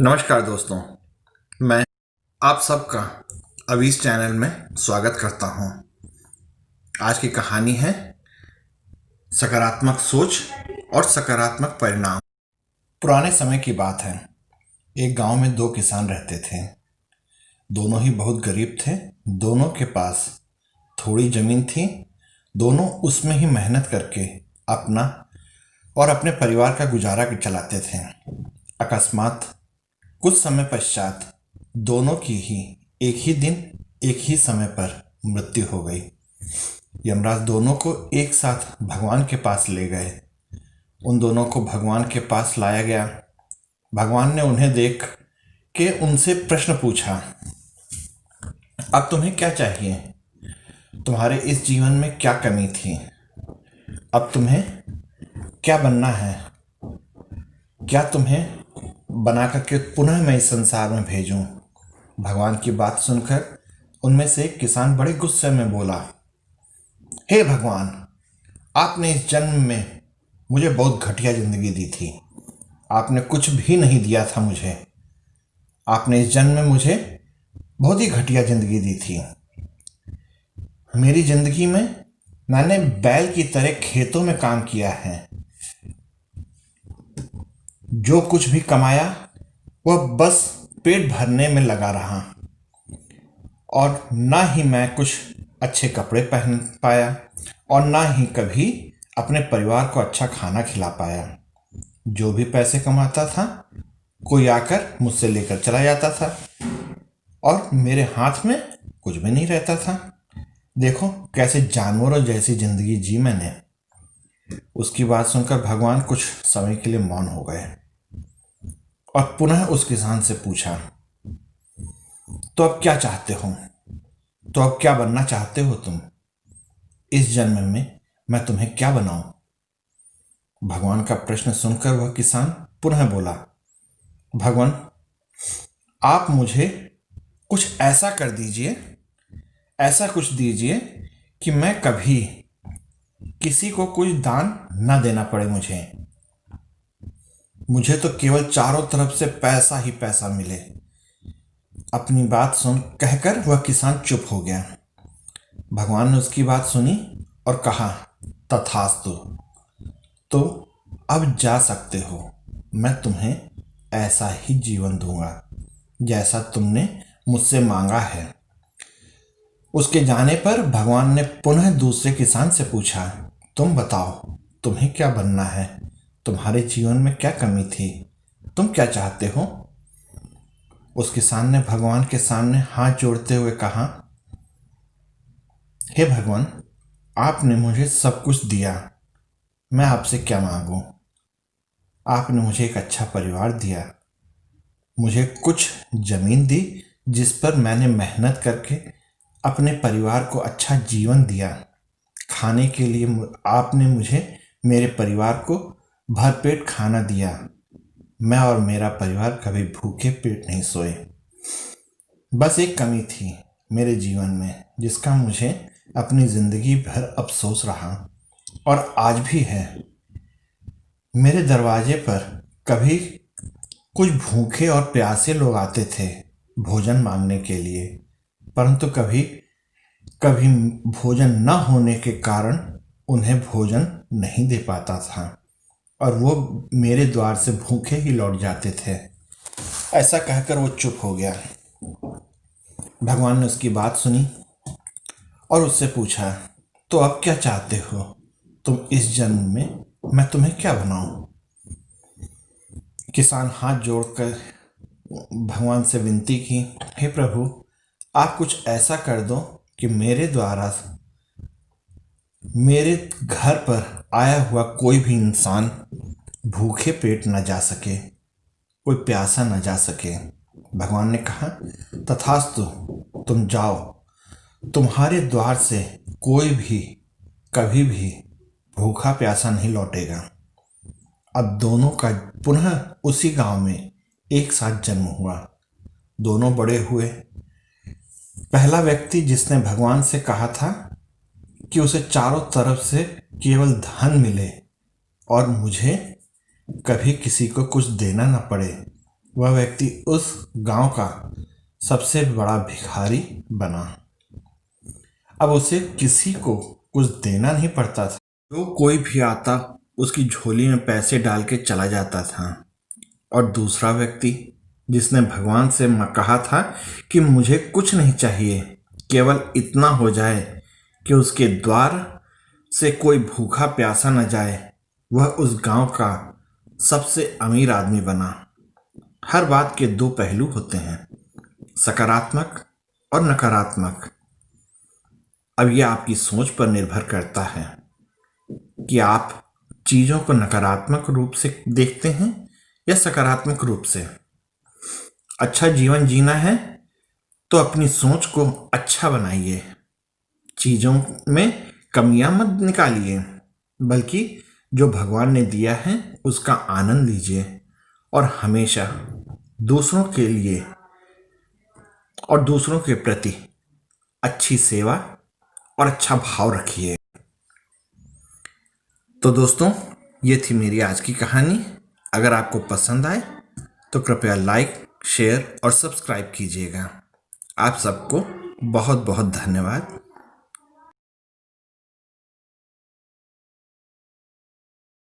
नमस्कार दोस्तों, मैं आप सबका अवीस चैनल में स्वागत करता हूं। आज की कहानी है सकारात्मक सोच और सकारात्मक परिणाम। पुराने समय की बात है। एक गांव में दो किसान रहते थे। दोनों ही बहुत गरीब थे। दोनों के पास थोड़ी जमीन थी। दोनों उसमें ही मेहनत करके अपना और अपने परिवार का गुजारा चलाते थे। अकस्मात कुछ समय पश्चात दोनों की ही एक ही दिन एक ही समय पर मृत्यु हो गई। यमराज दोनों को एक साथ भगवान के पास ले गए। उन दोनों को भगवान के पास लाया गया। भगवान ने उन्हें देख के उनसे प्रश्न पूछा, अब तुम्हें क्या चाहिए? तुम्हारे इस जीवन में क्या कमी थी? अब तुम्हें क्या बनना है? क्या तुम्हें बना करके पुनः मैं इस संसार में भेजूं? भगवान की बात सुनकर उनमें से एक किसान बड़े गुस्से में बोला, हे भगवान, आपने इस जन्म में मुझे बहुत घटिया जिंदगी दी थी। आपने कुछ भी नहीं दिया था मुझे। आपने इस जन्म में मुझे बहुत ही घटिया जिंदगी दी थी। मेरी जिंदगी में मैंने बैल की तरह खेतों में काम किया है। जो कुछ भी कमाया वह बस पेट भरने में लगा रहा, और ना ही मैं कुछ अच्छे कपड़े पहन पाया और ना ही कभी अपने परिवार को अच्छा खाना खिला पाया। जो भी पैसे कमाता था कोई आकर मुझसे लेकर चला जाता था और मेरे हाथ में कुछ भी नहीं रहता था। देखो कैसे जानवरों जैसी जिंदगी जी मैंने। उसकी बात सुनकर भगवान कुछ समय के लिए मौन हो गए और पुनः उस किसान से पूछा, तो अब क्या चाहते हो? तो अब क्या बनना चाहते हो तुम? इस जन्म में मैं तुम्हें क्या बनाऊं? भगवान का प्रश्न सुनकर वह किसान पुनः बोला, भगवान, आप मुझे कुछ ऐसा कर दीजिए, ऐसा कुछ दीजिए कि मैं कभी किसी को कुछ दान न देना पड़े। मुझे तो केवल चारों तरफ से पैसा ही पैसा मिले। अपनी बात सुन कहकर वह किसान चुप हो गया। भगवान ने उसकी बात सुनी और कहा, तथास्तु, तो अब जा सकते हो। मैं तुम्हें ऐसा ही जीवन दूंगा जैसा तुमने मुझसे मांगा है। उसके जाने पर भगवान ने पुनः दूसरे किसान से पूछा, तुम बताओ, तुम्हें क्या बनना है? तुम्हारे जीवन में क्या कमी थी? तुम क्या चाहते हो? उस किसान ने भगवान के सामने हाथ जोड़ते हुए कहा, हे भगवान, आपने मुझे सब कुछ दिया। मैं आपसे क्या मांगूं? आपने मुझे एक अच्छा परिवार दिया, मुझे कुछ जमीन दी जिस पर मैंने मेहनत करके अपने परिवार को अच्छा जीवन दिया। खाने के लिए आपने मुझे मेरे परिवार को भरपेट खाना दिया। मैं और मेरा परिवार कभी भूखे पेट नहीं सोए। बस एक कमी थी मेरे जीवन में जिसका मुझे अपनी जिंदगी भर अफसोस रहा और आज भी है। मेरे दरवाजे पर कभी कुछ भूखे और प्यासे लोग आते थे भोजन मांगने के लिए, परंतु कभी कभी भोजन न होने के कारण उन्हें भोजन नहीं दे पाता था और वो मेरे द्वार से भूखे ही लौट जाते थे। ऐसा कहकर वो चुप हो गया। भगवान ने उसकी बात सुनी और उससे पूछा, तो अब क्या चाहते हो तुम? इस जन्म में मैं तुम्हें क्या बनाऊं? किसान हाथ जोड़कर भगवान से विनती की, हे प्रभु, आप कुछ ऐसा कर दो कि मेरे द्वारा मेरे घर पर आया हुआ कोई भी इंसान भूखे पेट न जा सके, कोई प्यासा न जा सके। भगवान ने कहा, तथास्तु, तुम जाओ। तुम्हारे द्वार से कोई भी कभी भी भूखा प्यासा नहीं लौटेगा। अब दोनों का पुनः उसी गांव में एक साथ जन्म हुआ। दोनों बड़े हुए। पहला व्यक्ति जिसने भगवान से कहा था कि उसे चारों तरफ से केवल धन मिले और मुझे कभी किसी को कुछ देना न पड़े, वह व्यक्ति उस गांव का सबसे बड़ा भिखारी बना। अब उसे किसी को कुछ देना नहीं पड़ता था। जो कोई भी आता उसकी झोली में पैसे डाल के चला जाता था। और दूसरा व्यक्ति जिसने भगवान से कहा था कि मुझे कुछ नहीं चाहिए, केवल इतना हो जाए कि उसके द्वार से कोई भूखा प्यासा न जाए, वह उस गांव का सबसे अमीर आदमी बना। हर बात के दो पहलू होते हैं, सकारात्मक और नकारात्मक। अब यह आपकी सोच पर निर्भर करता है कि आप चीज़ों को नकारात्मक रूप से देखते हैं या सकारात्मक रूप से। अच्छा जीवन जीना है तो अपनी सोच को अच्छा बनाइए। चीज़ों में कमियां मत निकालिए, बल्कि जो भगवान ने दिया है उसका आनंद लीजिए। और हमेशा दूसरों के लिए और दूसरों के प्रति अच्छी सेवा और अच्छा भाव रखिए। तो दोस्तों, ये थी मेरी आज की कहानी। अगर आपको पसंद आए तो कृपया लाइक, शेयर और सब्सक्राइब कीजिएगा। आप सबको बहुत बहुत धन्यवाद।